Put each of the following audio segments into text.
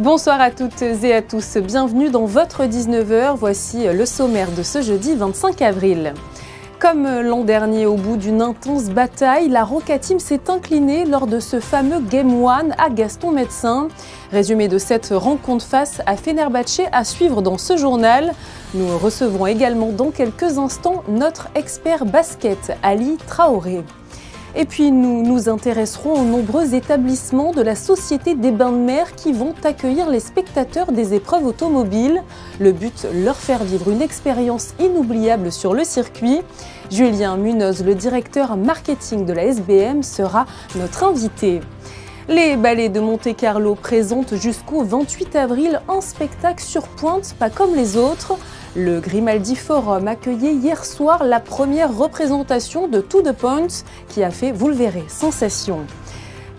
Bonsoir à toutes et à tous, bienvenue dans votre 19h, voici le sommaire de ce jeudi 25 avril. Comme l'an dernier, au bout d'une intense bataille, la Roca Team s'est inclinée lors de ce fameux Game 1 à Gaston Médecin. Résumé de cette rencontre face à Fenerbahçe à suivre dans ce journal. Nous recevrons également dans quelques instants notre expert basket, Ali Traoré. Et puis nous nous intéresserons aux nombreux établissements de la Société des Bains de Mer qui vont accueillir les spectateurs des épreuves automobiles. Le but, leur faire vivre une expérience inoubliable sur le circuit. Julien Munoz, le directeur marketing de la SBM, sera notre invité. Les Ballets de Monte-Carlo présentent jusqu'au 28 avril un spectacle sur pointe, pas comme les autres. Le Grimaldi Forum accueillait hier soir la première représentation de To The Point qui a fait, vous le verrez, sensation.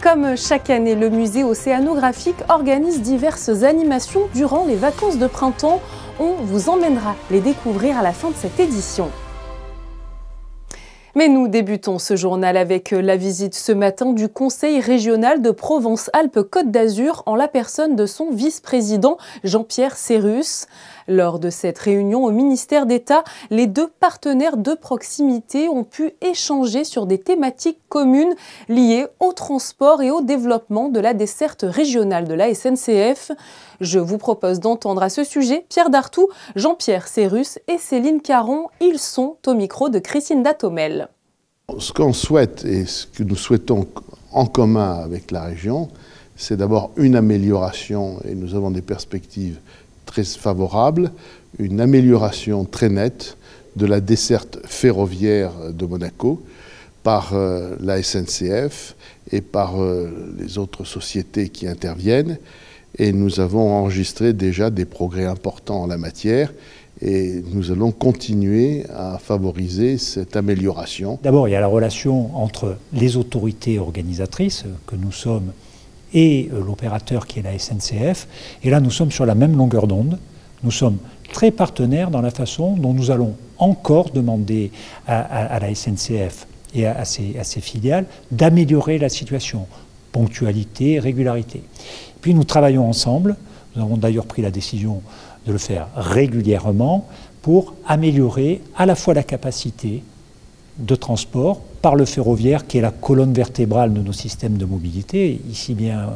Comme chaque année, le musée océanographique organise diverses animations durant les vacances de printemps. On vous emmènera les découvrir à la fin de cette édition. Mais nous débutons ce journal avec la visite ce matin du Conseil régional de Provence-Alpes-Côte d'Azur en la personne de son vice-président Jean-Pierre Serrus. Lors de cette réunion au ministère d'État, les deux partenaires de proximité ont pu échanger sur des thématiques communes liées au transport et au développement de la desserte régionale de la SNCF. Je vous propose d'entendre à ce sujet Pierre Dartout, Jean-Pierre Serrus et Céline Caron. Ils sont au micro de Christine Datomel. Ce qu'on souhaite et ce que nous souhaitons en commun avec la région, c'est d'abord une amélioration, et nous avons des perspectives très favorables, une amélioration très nette de la desserte ferroviaire de Monaco par la SNCF et par les autres sociétés qui interviennent. Et nous avons enregistré déjà des progrès importants en la matière et nous allons continuer à favoriser cette amélioration. D'abord, il y a la relation entre les autorités organisatrices que nous sommes et l'opérateur qui est la SNCF. Et là, nous sommes sur la même longueur d'onde. Nous sommes très partenaires dans la façon dont nous allons encore demander à la SNCF et à ses filiales d'améliorer la situation. Ponctualité, régularité. Puis nous travaillons ensemble. Nous avons d'ailleurs pris la décision de le faire régulièrement pour améliorer à la fois la capacité de transport par le ferroviaire qui est la colonne vertébrale de nos systèmes de mobilité, ici bien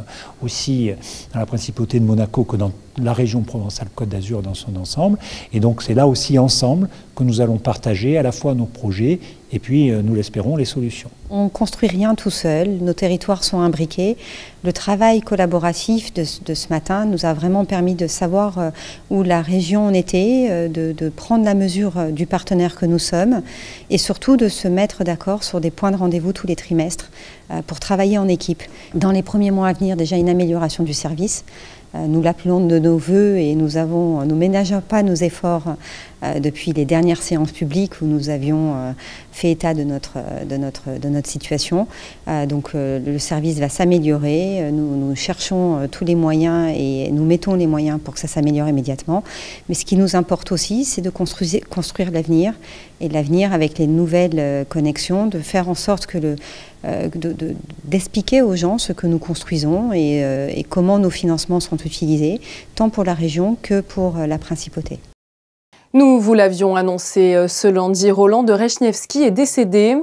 aussi dans la principauté de Monaco que dans la région Provence-Alpes-Côte d'Azur dans son ensemble. Et donc c'est là aussi ensemble que nous allons partager à la fois nos projets et puis, nous l'espérons, les solutions. On ne construit rien tout seul, nos territoires sont imbriqués. Le travail collaboratif de ce matin nous a vraiment permis de savoir où la région en était, de prendre la mesure du partenaire que nous sommes et surtout de se mettre d'accord sur des points de rendez-vous tous les trimestres pour travailler en équipe. Dans les premiers mois à venir, déjà une amélioration du service. Nous l'appelons de nos voeux et nous ménageons pas nos efforts depuis les dernières séances publiques où nous avions fait état de notre situation. Donc le service va s'améliorer, nous cherchons tous les moyens et nous mettons les moyens pour que ça s'améliore immédiatement. Mais ce qui nous importe aussi, c'est de construire l'avenir et l'avenir avec les nouvelles connexions, de faire en sorte que d'expliquer aux gens ce que nous construisons et comment nos financements sont utilisés, tant pour la région que pour la principauté. Nous vous l'avions annoncé ce lundi, Roland de Rechnevsky est décédé.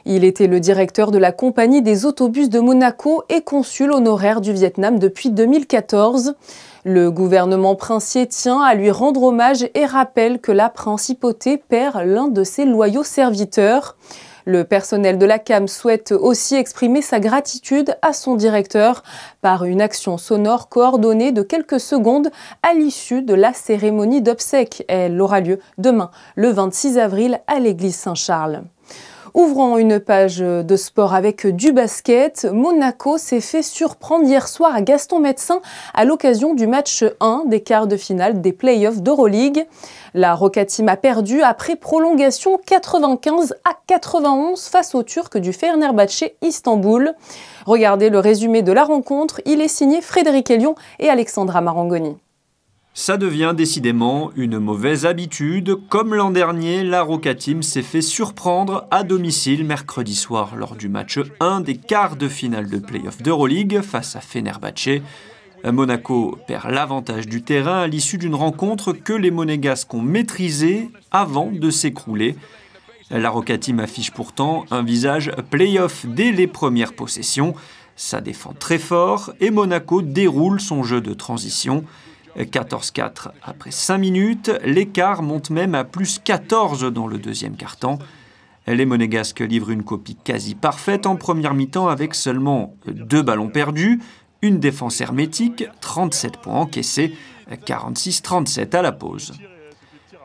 Il était le directeur de la compagnie des autobus de Monaco et consul honoraire du Vietnam depuis 2014. Le gouvernement princier tient à lui rendre hommage et rappelle que la principauté perd l'un de ses loyaux serviteurs. Le personnel de la CAM souhaite aussi exprimer sa gratitude à son directeur par une action sonore coordonnée de quelques secondes à l'issue de la cérémonie d'obsèques. Elle aura lieu demain, le 26 avril, à l'église Saint-Charles. Ouvrons une page de sport avec du basket. Monaco s'est fait surprendre hier soir à Gaston Médecin à l'occasion du match 1 des quarts de finale des playoffs d'Euroleague. La Roca Team a perdu après prolongation 95-91 face aux Turcs du Fenerbahçe Istanbul. Regardez le résumé de la rencontre, il est signé Frédéric Elion et Alexandra Marangoni. Ça devient décidément une mauvaise habitude. Comme l'an dernier, la Roca Team s'est fait surprendre à domicile mercredi soir lors du match 1 des quarts de finale de play-off d'Euroleague face à Fenerbahçe. Monaco perd l'avantage du terrain à l'issue d'une rencontre que les Monégasques ont maîtrisée avant de s'écrouler. La Roca Team affiche pourtant un visage play-off dès les premières possessions. Ça défend très fort et Monaco déroule son jeu de transition. 14-4 après 5 minutes, l'écart monte même à plus 14 dans le deuxième quart-temps. Les Monégasques livrent une copie quasi parfaite en première mi-temps avec seulement 2 ballons perdus, une défense hermétique, 37 points encaissés, 46-37 à la pause.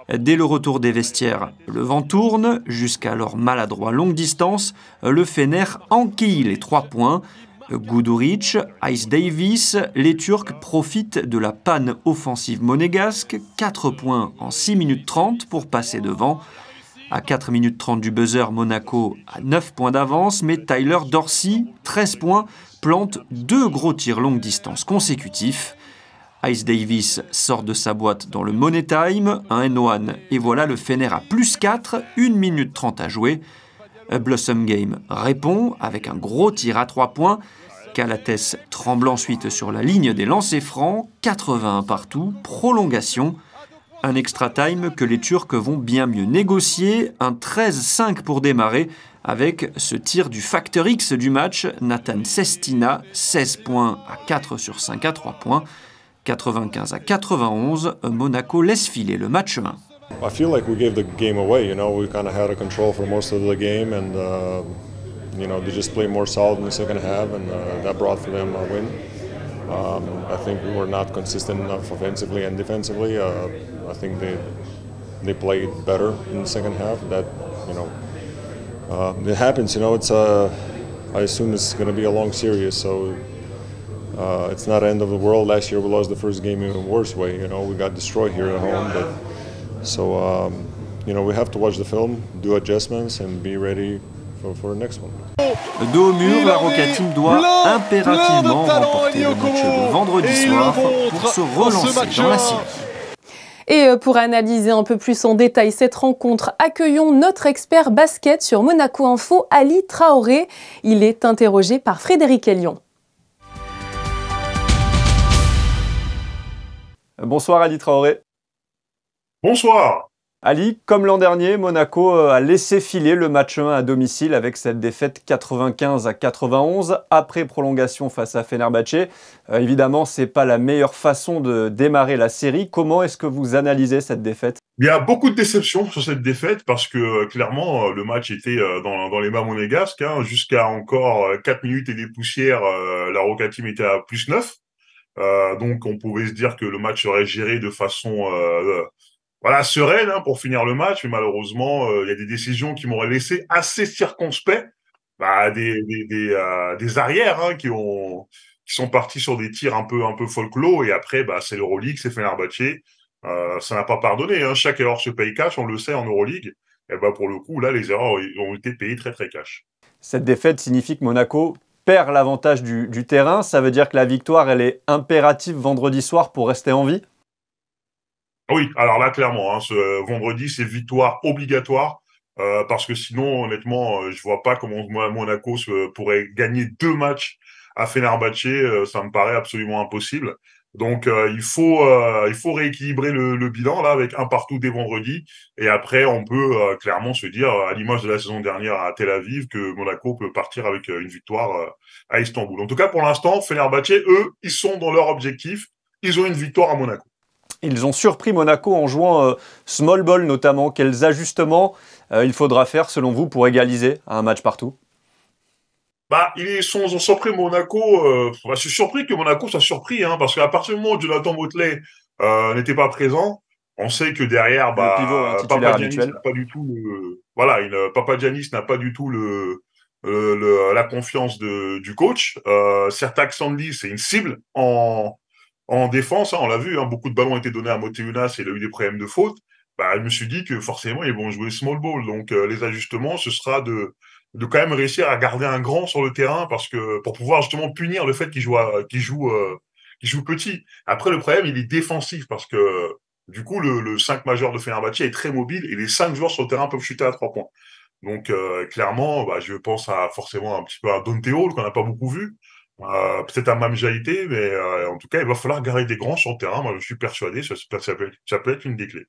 Dès le retour des vestiaires, le vent tourne, jusqu'alors maladroit longue distance, le Fener enquille les 3 points. Guduric, Ice Davis, les Turcs profitent de la panne offensive monégasque, 4 points en 6 minutes 30 pour passer devant. À 4 minutes 30 du buzzer, Monaco a 9 points d'avance, mais Tyler Dorsey, 13 points, plante 2 gros tirs longue distance consécutifs. Ice Davis sort de sa boîte dans le Money Time, un N1, et voilà le Fener à plus 4, 1 minute 30 à jouer. Blossom Game répond avec un gros tir à 3 points. Calates tremble ensuite sur la ligne des lancers francs, 81 partout, prolongation. Un extra time que les Turcs vont bien mieux négocier, un 13-5 pour démarrer, avec ce tir du facteur X du match, Nathan Sestina, 16 points à 4 sur 5 à 3 points. 95 à 91, Monaco laisse filer le match 1. I feel like we gave the game away. We kind of had a control for most of the game, and they just played more solid in the second half, and that brought for them a win. I think we were not consistent enough offensively and defensively. I think they played better in the second half. That it happens. It's I assume it's going to be a long series, so. It's not the end of the world. Last year we lost the first game in a worse way. We got destroyed here at home. We have to watch the film, do adjustments, and be ready for the next one. Dos au mur, la Roca Team doit impérativement remporter le match de vendredi soir pour se relancer dans la série. Et pour analyser un peu plus en détail cette rencontre, accueillons notre expert basket sur Monaco Info, Ali Traoré. Il est interrogé par Frédéric Elion. Bonsoir Ali Traoré. Bonsoir. Ali, comme l'an dernier, Monaco a laissé filer le match 1 à domicile avec cette défaite 95 à 91 après prolongation face à Fenerbahçe. Évidemment, ce n'est pas la meilleure façon de démarrer la série. Comment est-ce que vous analysez cette défaite ? Il y a beaucoup de déceptions sur cette défaite parce que clairement, le match était dans les mains monégasques. Jusqu'à encore 4 minutes et des poussières, la Roca Team était à plus 9. Donc on pouvait se dire que le match serait géré de façon sereine pour finir le match, mais malheureusement il y a des décisions qui m'auraient laissé assez circonspect, des arrières qui sont partis sur des tirs un peu folklore, et après c'est l'Euroleague, c'est Fenerbahçe, ça n'a pas pardonné, chaque erreur se paye cash, on le sait en Euroleague, et pour le coup là les erreurs ont été payées très très cash. Cette défaite signifie que Monaco perd l'avantage du terrain, ça veut dire que la victoire, elle est impérative vendredi soir pour rester en vie ? Oui, alors là, clairement, ce vendredi, c'est victoire obligatoire, parce que sinon, honnêtement, je vois pas comment Monaco pourrait gagner 2 matchs à Fenerbahçe, ça me paraît absolument impossible. Donc, il faut rééquilibrer le bilan là avec un partout dès vendredi. Et après, on peut clairement se dire, à l'image de la saison dernière à Tel Aviv, que Monaco peut partir avec une victoire à Istanbul. En tout cas, pour l'instant, Fenerbahçe, eux, ils sont dans leur objectif. Ils ont une victoire à Monaco. Ils ont surpris Monaco en jouant small ball notamment. Quels ajustements il faudra faire selon vous pour égaliser un match partout ? Ils ont surpris Monaco. Je suis surpris que Monaco soit surpris, parce qu'à partir du moment où Jonathan Motley n'était pas présent, on sait que derrière, Papagiannis n'a pas du tout Papagiannis n'a pas du tout la confiance du coach. Sertac Sandy, c'est une cible en défense, on l'a vu, beaucoup de ballons ont été donnés à Moteunas et il a eu des problèmes de faute. Je me suis dit que forcément ils vont jouer small ball. Donc les ajustements, ce sera de quand même réussir à garder un grand sur le terrain, parce que pour pouvoir justement punir le fait qu'il joue petit. Après, le problème, il est défensif, parce que du coup le 5 majeur de Fenerbahçe est très mobile et les 5 joueurs sur le terrain peuvent chuter à 3 points. Donc clairement, je pense forcément un petit peu à Dante Hall qu'on n'a pas beaucoup vu. peut-être à Mamjaïté, mais en tout cas, il va falloir garder des grands sur le terrain. Moi, je suis persuadé, ça peut être une des clés.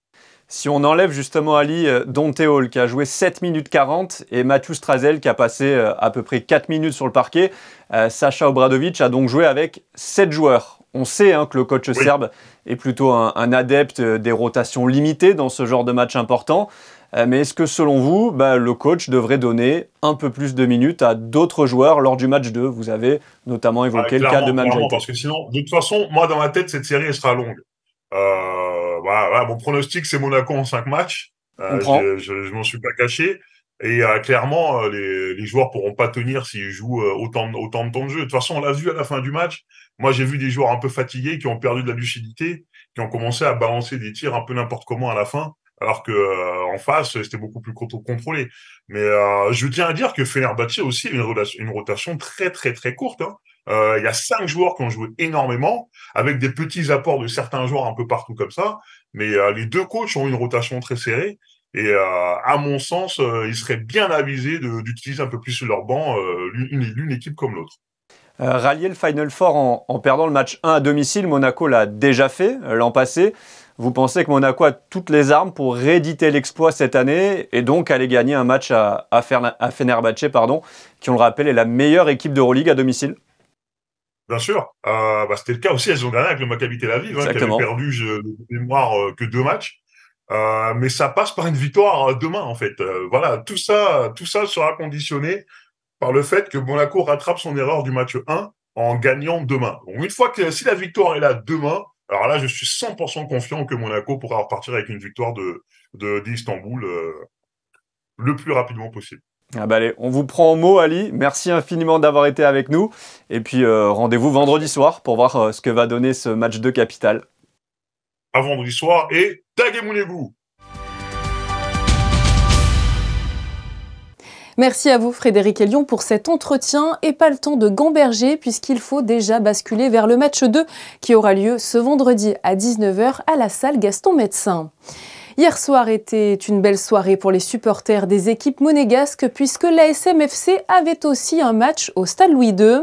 Si on enlève justement, Ali, Dante Hall qui a joué 7 minutes 40 et Mathieu Strazel qui a passé à peu près 4 minutes sur le parquet, Sacha Obradovic a donc joué avec 7 joueurs. On sait que le coach serbe est plutôt un adepte des rotations limitées dans ce genre de match important. Mais est-ce que selon vous, le coach devrait donner un peu plus de minutes à d'autres joueurs lors du match 2? Vous avez notamment évoqué le cas de Mamjaïté. Parce que sinon, de toute façon, moi dans ma tête, cette série elle sera longue. Voilà, mon pronostic c'est Monaco en 5 matchs. Je m'en suis pas caché. Et clairement, les joueurs pourront pas tenir s'ils jouent autant de temps de jeu. De toute façon, on l'a vu à la fin du match. Moi, j'ai vu des joueurs un peu fatigués qui ont perdu de la lucidité, qui ont commencé à balancer des tirs un peu n'importe comment à la fin. Alors que en face, c'était beaucoup plus contrôlé. Mais je tiens à dire que Fenerbahçe aussi a une rotation très très très courte. Il y a 5 joueurs qui ont joué énormément, avec des petits apports de certains joueurs un peu partout comme ça. Mais les 2 coachs ont une rotation très serrée. Et à mon sens, ils seraient bien avisés d'utiliser un peu plus leur banc, l'une équipe comme l'autre. Rallier le Final Four en perdant le match 1 à domicile, Monaco l'a déjà fait l'an passé. Vous pensez que Monaco a toutes les armes pour rééditer l'exploit cette année et donc aller gagner un match à Fenerbahçe, qui, on le rappelle, est la meilleure équipe d'Euroleague à domicile? Bien sûr. C'était le cas aussi, elles ont gagné avec le Maccabi Tel Aviv, qui avait perdu de mémoire que 2 matchs. Mais ça passe par une victoire demain, en fait. Voilà, tout ça sera conditionné par le fait que Monaco rattrape son erreur du match 1 en gagnant demain. Donc, une fois que si la victoire est là demain, alors là, je suis 100% confiant que Monaco pourra repartir avec une victoire d'Istanbul le plus rapidement possible. Allez, on vous prend au mot, Ali. Merci infiniment d'avoir été avec nous. Et puis, rendez-vous vendredi soir pour voir ce que va donner ce match 2 capital. À vendredi soir et taguez-mounez-vous! Merci à vous Frédéric Elion pour cet entretien et pas le temps de gamberger puisqu'il faut déjà basculer vers le match 2 qui aura lieu ce vendredi à 19h à la salle Gaston Médecin. Hier soir était une belle soirée pour les supporters des équipes monégasques puisque l'ASM FC avait aussi un match au Stade Louis II.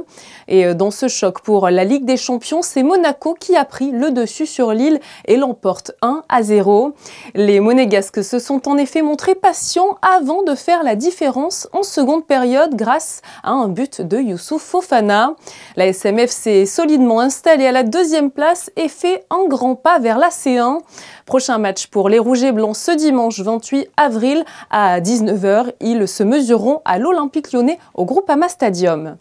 Et dans ce choc pour la Ligue des Champions, c'est Monaco qui a pris le dessus sur Lille et l'emporte 1-0. Les Monégasques se sont en effet montrés patients avant de faire la différence en seconde période grâce à un but de Youssouf Fofana. L'ASM FC est solidement installé à la 2e place et fait un grand pas vers la C1. Prochain match pour les Rouges et Blancs ce dimanche 28 avril à 19h. Ils se mesureront à l'Olympique Lyonnais au Groupama Stadium.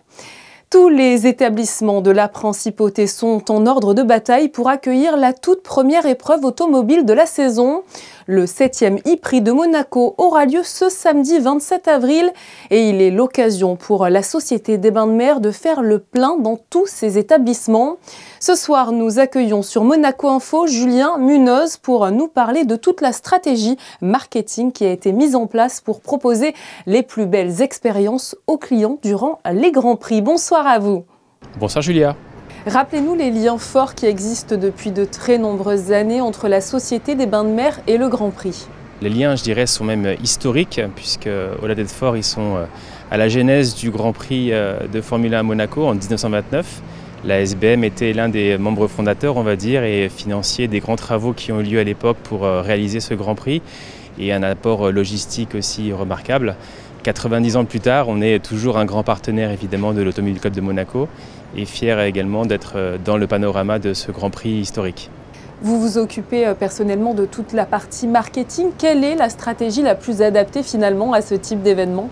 Tous les établissements de la Principauté sont en ordre de bataille pour accueillir la toute première épreuve automobile de la saison. Le 7e e-Prix de Monaco aura lieu ce samedi 27 avril et il est l'occasion pour la Société des Bains de Mer de faire le plein dans tous ses établissements. Ce soir, nous accueillons sur Monaco Info Julien Munoz pour nous parler de toute la stratégie marketing qui a été mise en place pour proposer les plus belles expériences aux clients durant les Grands Prix. Bonsoir à vous. Bonsoir Julia. Rappelez-nous les liens forts qui existent depuis de très nombreuses années entre la Société des Bains de Mer et le Grand Prix. Les liens, je dirais, sont même historiques, puisque au-delà d'être forts, ils sont à la genèse du Grand Prix de Formule 1 à Monaco en 1929. La SBM était l'un des membres fondateurs, on va dire, et financier des grands travaux qui ont eu lieu à l'époque pour réaliser ce Grand Prix, et un apport logistique aussi remarquable. 90 ans plus tard, on est toujours un grand partenaire évidemment de l'Automobile Club de Monaco et fier également d'être dans le panorama de ce Grand Prix historique. Vous vous occupez personnellement de toute la partie marketing. Quelle est la stratégie la plus adaptée finalement à ce type d'événement ?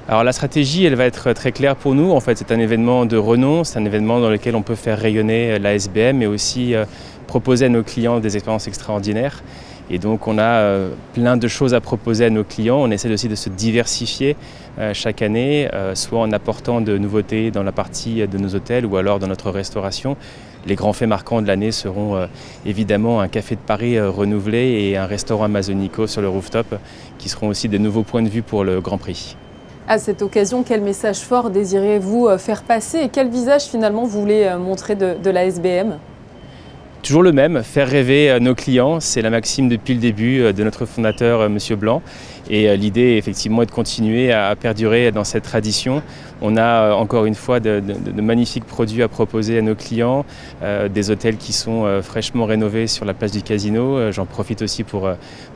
Alors la stratégie, elle va être très claire pour nous. En fait, c'est un événement de renom, c'est un événement dans lequel on peut faire rayonner la SBM mais aussi proposer à nos clients des expériences extraordinaires. Et donc on a plein de choses à proposer à nos clients. On essaie aussi de se diversifier chaque année, soit en apportant de nouveautés dans la partie de nos hôtels ou alors dans notre restauration. Les grands faits marquants de l'année seront évidemment un café de Paris renouvelé et un restaurant Amazonico sur le rooftop qui seront aussi de nouveaux points de vue pour le Grand Prix. À cette occasion, quel message fort désirez-vous faire passer et quel visage finalement vous voulez montrer de la SBM ? Toujours le même, faire rêver nos clients, c'est la maxime depuis le début de notre fondateur, Monsieur Blanc. Et l'idée, effectivement, est de continuer à perdurer dans cette tradition. On a encore une fois de magnifiques produits à proposer à nos clients, des hôtels qui sont fraîchement rénovés sur la place du Casino. J'en profite aussi pour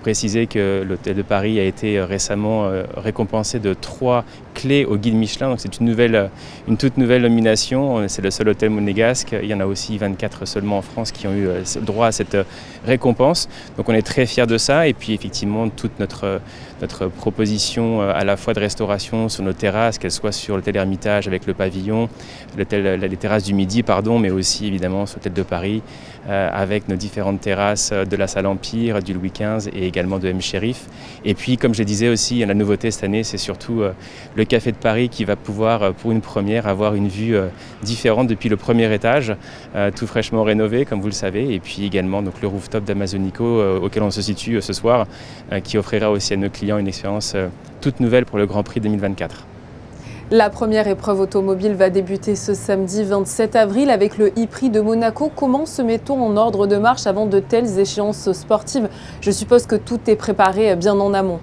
préciser que l'hôtel de Paris a été récemment récompensé de 3 clés au guide Michelin. Donc c'est une toute nouvelle nomination. C'est le seul hôtel monégasque. Il y en a aussi 24 seulement en France qui ont eu droit à cette récompense. Donc on est très fiers de ça. Et puis effectivement, toute notre proposition à la fois de restauration sur nos terrasses, qu'elles soient sur l'hôtel Hermitage avec le pavillon, les terrasses du Midi, mais aussi évidemment sur l'hôtel de Paris avec nos différentes terrasses de la Salle Empire, du Louis XV et également de M. Chérif. Et puis, comme je disais aussi, la nouveauté cette année, c'est surtout le Café de Paris qui va pouvoir, pour une première, avoir une vue différente depuis le premier étage, tout fraîchement rénové, comme vous le savez. Et puis également donc, le rooftop d'Amazonico auquel on se situe ce soir, qui offrira aussi à nos clients une expérience toute nouvelle pour le Grand Prix 2024. La première épreuve automobile va débuter ce samedi 27 avril avec le e-Prix de Monaco. Comment se met-on en ordre de marche avant de telles échéances sportives? Je suppose que tout est préparé bien en amont.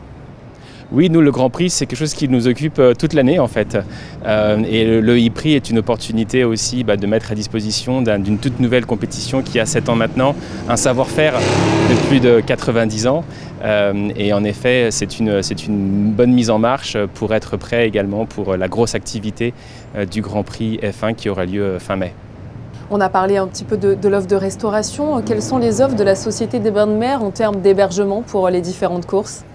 Oui, nous, le Grand Prix, c'est quelque chose qui nous occupe toute l'année, en fait. Et le e-Prix est une opportunité aussi de mettre à disposition d'une toute nouvelle compétition qui a 7 ans maintenant, un savoir-faire de plus de 90 ans. Et en effet, c'est une bonne mise en marche pour être prêt également pour la grosse activité du Grand Prix F1 qui aura lieu fin mai. On a parlé un petit peu de l'offre de restauration. Quelles sont les offres de la Société des Bains de Mer en termes d'hébergement pour les différentes courses ?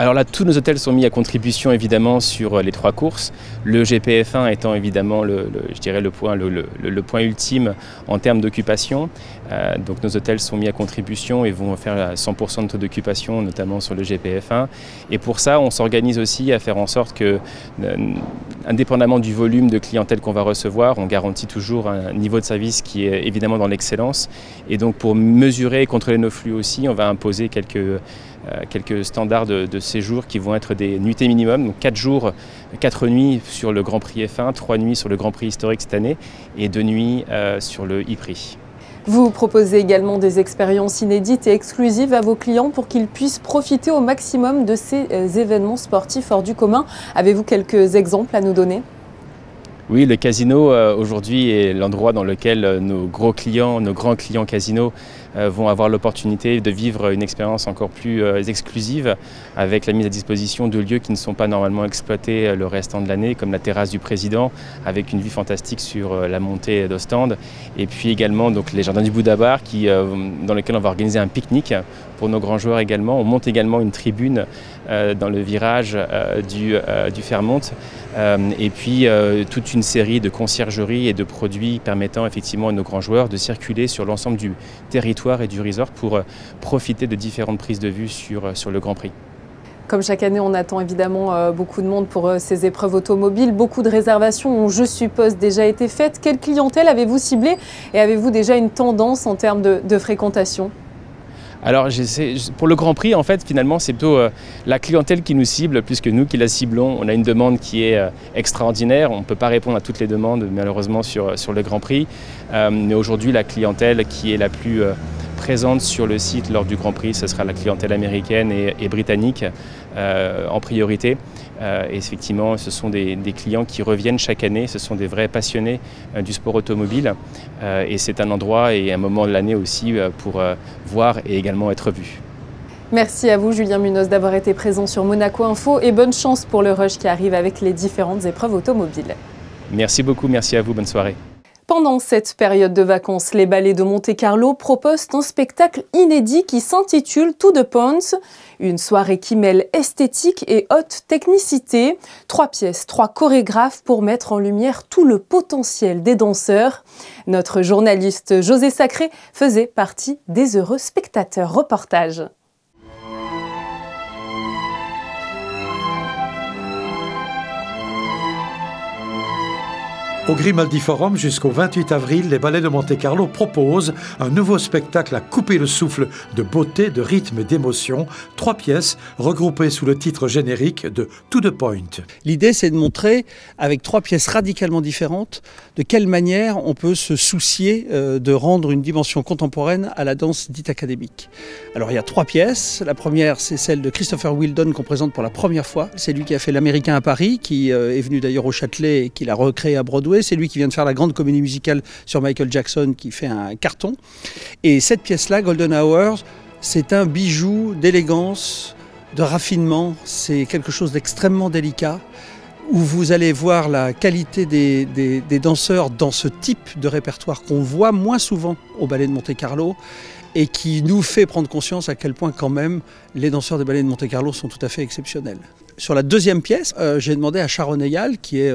Alors là, tous nos hôtels sont mis à contribution évidemment sur les 3 courses. Le GPF1 étant évidemment le point ultime en termes d'occupation. Donc nos hôtels sont mis à contribution et vont faire 100% de taux d'occupation, notamment sur le GPF1. Et pour ça, on s'organise aussi à faire en sorte que, indépendamment du volume de clientèle qu'on va recevoir, on garantit toujours un niveau de service qui est évidemment dans l'excellence. Et donc pour mesurer et contrôler nos flux aussi, on va imposer quelques standards de séjour qui vont être des nuitées minimum, donc 4 jours, 4 nuits sur le Grand Prix F1, 3 nuits sur le Grand Prix historique cette année et 2 nuits sur le e-Prix. Vous proposez également des expériences inédites et exclusives à vos clients pour qu'ils puissent profiter au maximum de ces événements sportifs hors du commun. Avez-vous quelques exemples à nous donner ? Oui, le casino aujourd'hui est l'endroit dans lequel nos grands clients casinos vont avoir l'opportunité de vivre une expérience encore plus exclusive avec la mise à disposition de lieux qui ne sont pas normalement exploités le restant de l'année, comme la terrasse du Président avec une vue fantastique sur la montée d'Ostende et puis également donc, les jardins du Bouddha-Bar dans lesquels on va organiser un pique-nique pour nos grands joueurs également. On monte également une tribune dans le virage du Fairmont et puis toute une série de conciergeries et de produits permettant effectivement à nos grands joueurs de circuler sur l'ensemble du territoire et du resort pour profiter de différentes prises de vue sur le Grand Prix. Comme chaque année, on attend évidemment beaucoup de monde pour ces épreuves automobiles. Beaucoup de réservations ont, je suppose, déjà été faites. Quelle clientèle avez-vous ciblée et avez-vous déjà une tendance en termes de fréquentation ? Alors pour le Grand Prix, en fait, finalement, c'est plutôt la clientèle qui nous cible, plus que nous qui la ciblons. On a une demande qui est extraordinaire. On ne peut pas répondre à toutes les demandes, malheureusement, sur le Grand Prix. Mais aujourd'hui, la clientèle qui est la plus présente sur le site lors du Grand Prix, ce sera la clientèle américaine et britannique en priorité. Et effectivement, ce sont des clients qui reviennent chaque année. Ce sont des vrais passionnés du sport automobile. Et c'est un endroit et un moment de l'année aussi pour voir et également être vu. Merci à vous, Julien Munoz, d'avoir été présent sur Monaco Info et bonne chance pour le rush qui arrive avec les différentes épreuves automobiles. Merci beaucoup, merci à vous, bonne soirée. Pendant cette période de vacances, les ballets de Monte-Carlo proposent un spectacle inédit qui s'intitule To the Points, une soirée qui mêle esthétique et haute technicité. 3 pièces, 3 chorégraphes pour mettre en lumière tout le potentiel des danseurs. Notre journaliste José Sacré faisait partie des heureux spectateurs. Reportage. Au Grimaldi Forum, jusqu'au 28 avril, les Ballets de Monte-Carlo proposent un nouveau spectacle à couper le souffle de beauté, de rythme et d'émotion. 3 pièces regroupées sous le titre générique de To the Point. L'idée, c'est de montrer, avec 3 pièces radicalement différentes, de quelle manière on peut se soucier de rendre une dimension contemporaine à la danse dite académique. Alors, il y a 3 pièces. La première, c'est celle de Christopher Wheeldon qu'on présente pour la première fois. C'est lui qui a fait l'Américain à Paris, qui est venu d'ailleurs au Châtelet et qui l'a recréé à Broadway. C'est lui qui vient de faire la grande comédie musicale sur Michael Jackson qui fait un carton. Et cette pièce-là, Golden Hours, c'est un bijou d'élégance, de raffinement. C'est quelque chose d'extrêmement délicat où vous allez voir la qualité des danseurs dans ce type de répertoire qu'on voit moins souvent au Ballet de Monte-Carlo et qui nous fait prendre conscience à quel point quand même les danseurs des Ballets de Monte-Carlo sont tout à fait exceptionnels. Sur la deuxième pièce, j'ai demandé à Sharon Eyal, qui est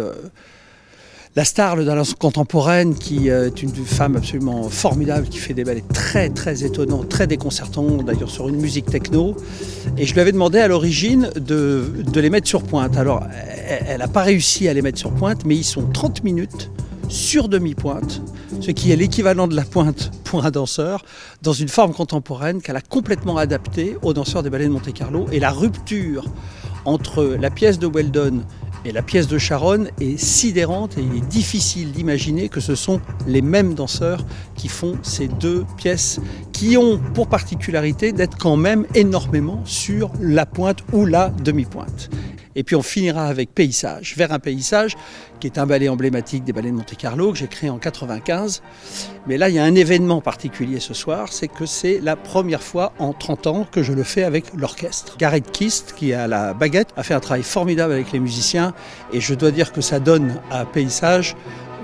la star de la danse contemporaine, qui est une femme absolument formidable, qui fait des ballets très très étonnants, très déconcertants, d'ailleurs sur une musique techno. Et je lui avais demandé à l'origine de les mettre sur pointe. Alors, elle n'a pas réussi à les mettre sur pointe, mais ils sont 30 minutes sur demi-pointe, ce qui est l'équivalent de la pointe pour un danseur, dans une forme contemporaine qu'elle a complètement adaptée aux danseurs des Ballets de Monte-Carlo. Et la rupture entre la pièce de Wheeldon et la pièce de Sharon est sidérante et il est difficile d'imaginer que ce sont les mêmes danseurs qui font ces 2 pièces qui ont pour particularité d'être quand même énormément sur la pointe ou la demi-pointe. Et puis on finira avec Paysage, Vers un paysage, qui est un ballet emblématique des Ballets de Monte-Carlo que j'ai créé en 1995. Mais là, il y a un événement particulier ce soir, c'est que c'est la première fois en 30 ans que je le fais avec l'orchestre. Gareth Kist, qui est à la baguette, a fait un travail formidable avec les musiciens et je dois dire que ça donne à Paysage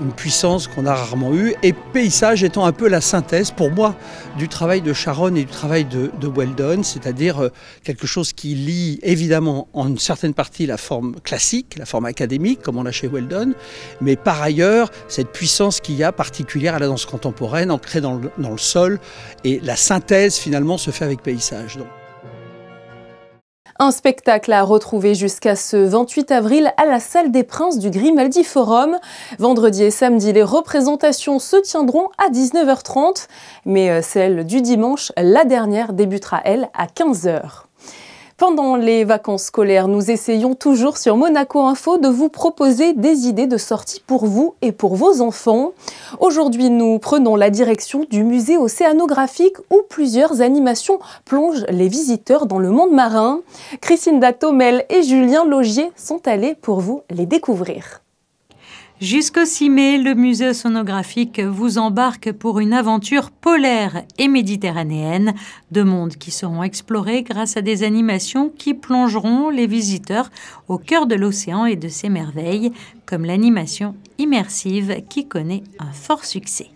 une puissance qu'on a rarement eue, et Paysage étant un peu la synthèse, pour moi, du travail de Sharon et du travail de Wheeldon, c'est-à-dire quelque chose qui lie évidemment en une certaine partie la forme classique, la forme académique, comme on a chez Wheeldon, mais par ailleurs, cette puissance qu'il y a particulière à la danse contemporaine, ancrée dans le sol, et la synthèse finalement se fait avec Paysage. Donc. Un spectacle à retrouver jusqu'à ce 28 avril à la Salle des Princes du Grimaldi Forum. Vendredi et samedi, les représentations se tiendront à 19h30, mais celle du dimanche, la dernière, débutera, elle, à 15h. Pendant les vacances scolaires, nous essayons toujours sur Monaco Info de vous proposer des idées de sortie pour vous et pour vos enfants. Aujourd'hui, nous prenons la direction du musée océanographique où plusieurs animations plongent les visiteurs dans le monde marin. Christine Datomel et Julien Logier sont allés pour vous les découvrir. Jusqu'au 6 mai, le musée océanographique vous embarque pour une aventure polaire et méditerranéenne, 2 mondes qui seront explorés grâce à des animations qui plongeront les visiteurs au cœur de l'océan et de ses merveilles, comme l'animation immersive qui connaît un fort succès.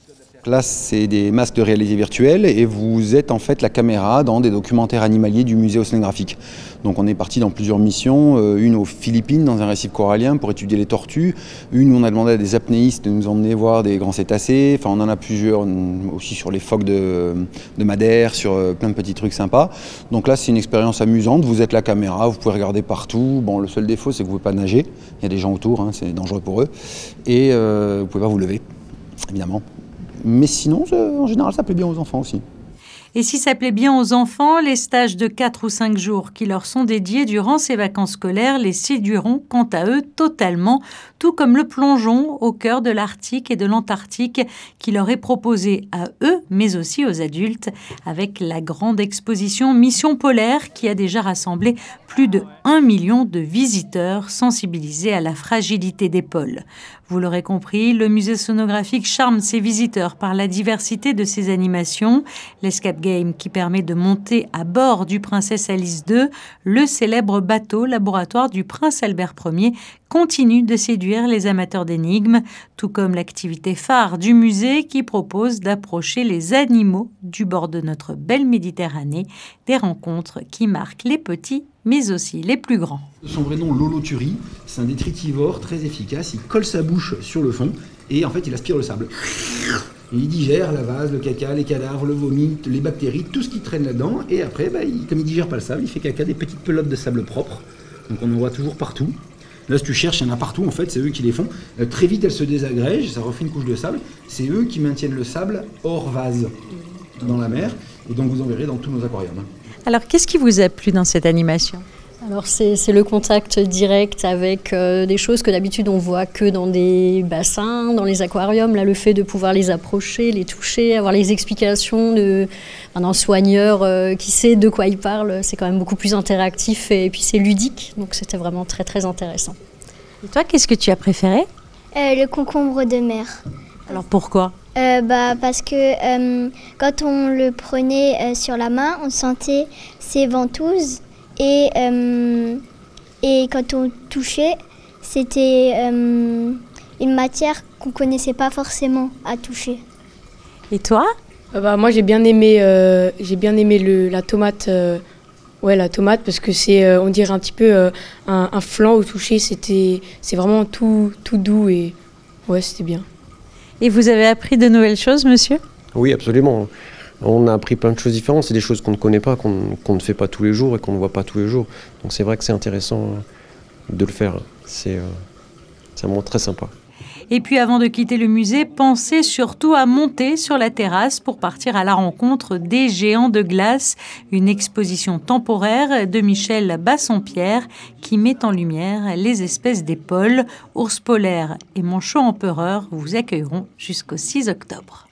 Là, c'est des masques de réalité virtuelle et vous êtes en fait la caméra dans des documentaires animaliers du musée océanographique. Donc on est parti dans plusieurs missions, une aux Philippines dans un récif corallien pour étudier les tortues, une où on a demandé à des apnéistes de nous emmener voir des grands cétacés, enfin on en a plusieurs aussi sur les phoques de Madère, sur plein de petits trucs sympas. Donc là c'est une expérience amusante, vous êtes la caméra, vous pouvez regarder partout. Bon, le seul défaut c'est que vous ne pouvez pas nager, il y a des gens autour, hein, c'est dangereux pour eux, et vous ne pouvez pas vous lever, évidemment. Mais sinon, en général, ça plaît bien aux enfants aussi. Et si ça plaît bien aux enfants, les stages de 4 ou 5 jours qui leur sont dédiés durant ces vacances scolaires les séduiront quant à eux totalement, tout comme le plongeon au cœur de l'Arctique et de l'Antarctique qui leur est proposé à eux, mais aussi aux adultes, avec la grande exposition Mission Polaire qui a déjà rassemblé plus de 1 million de visiteurs sensibilisés à la fragilité des pôles. Vous l'aurez compris, le musée océanographique charme ses visiteurs par la diversité de ses animations. L'Escape Game qui permet de monter à bord du Princesse Alice II, le célèbre bateau laboratoire du prince Albert Ier, continue de séduire les amateurs d'énigmes, tout comme l'activité phare du musée qui propose d'approcher les animaux du bord de notre belle Méditerranée, des rencontres qui marquent les petits mais aussi les plus grands. Son vrai nom, l'holothurie, c'est un détritivore très efficace. Il colle sa bouche sur le fond et en fait il aspire le sable. Et il digère la vase, le caca, les cadavres, le vomi, les bactéries, tout ce qui traîne là-dedans. Et après, comme il digère pas le sable, il fait caca des petites pelotes de sable propre. Donc on en voit toujours partout. Là, si tu cherches, il y en a partout, en fait, c'est eux qui les font. Très vite, elles se désagrègent, ça refait une couche de sable. C'est eux qui maintiennent le sable hors vase dans la mer. Et donc, vous en verrez dans tous nos aquariums. Alors, qu'est-ce qui vous a plu dans cette animation ? Alors c'est le contact direct avec des choses que d'habitude on voit que dans des bassins, dans les aquariums. Là, le fait de pouvoir les approcher, les toucher, avoir les explications d'un soigneur qui sait de quoi il parle, c'est quand même beaucoup plus interactif et puis c'est ludique. Donc c'était vraiment très très intéressant. Et toi, qu'est-ce que tu as préféré ? Le concombre de mer. Alors pourquoi ? Parce que quand on le prenait sur la main, on sentait ses ventouses. Et quand on touchait, c'était une matière qu'on ne connaissait pas forcément à toucher. Et toi ? Moi j'ai bien aimé la tomate, la tomate parce que c'est on dirait un petit peu un flan au toucher, c'est vraiment tout doux et ouais, c'était bien. Et vous avez appris de nouvelles choses, monsieur ? Oui, absolument. On a appris plein de choses différentes, c'est des choses qu'on ne connaît pas, qu'on ne fait pas tous les jours et qu'on ne voit pas tous les jours. Donc c'est vrai que c'est intéressant de le faire, c'est vraiment très sympa. Et puis avant de quitter le musée, pensez surtout à monter sur la terrasse pour partir à la rencontre des géants de glace, une exposition temporaire de Michel Bassompierre qui met en lumière les espèces des pôles. Ours polaires et manchots empereurs vous accueilleront jusqu'au 6 octobre.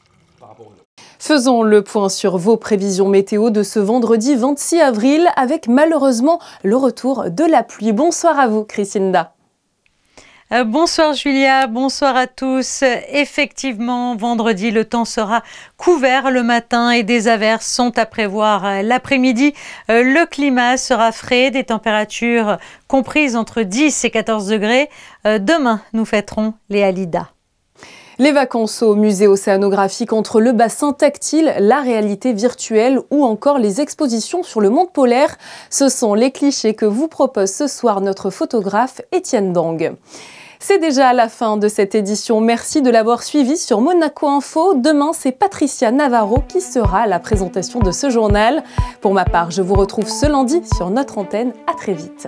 Faisons le point sur vos prévisions météo de ce vendredi 26 avril avec malheureusement le retour de la pluie. Bonsoir à vous, Christinda. Bonsoir Julia, bonsoir à tous. Effectivement, vendredi, le temps sera couvert le matin et des averses sont à prévoir l'après-midi. Le climat sera frais, des températures comprises entre 10 et 14 degrés. Demain, nous fêterons les Halidas. Les vacances au musée océanographique entre le bassin tactile, la réalité virtuelle ou encore les expositions sur le monde polaire, ce sont les clichés que vous propose ce soir notre photographe Étienne Dang. C'est déjà la fin de cette édition. Merci de l'avoir suivi sur Monaco Info. Demain, c'est Patricia Navarro qui sera à la présentation de ce journal. Pour ma part, je vous retrouve ce lundi sur notre antenne. À très vite.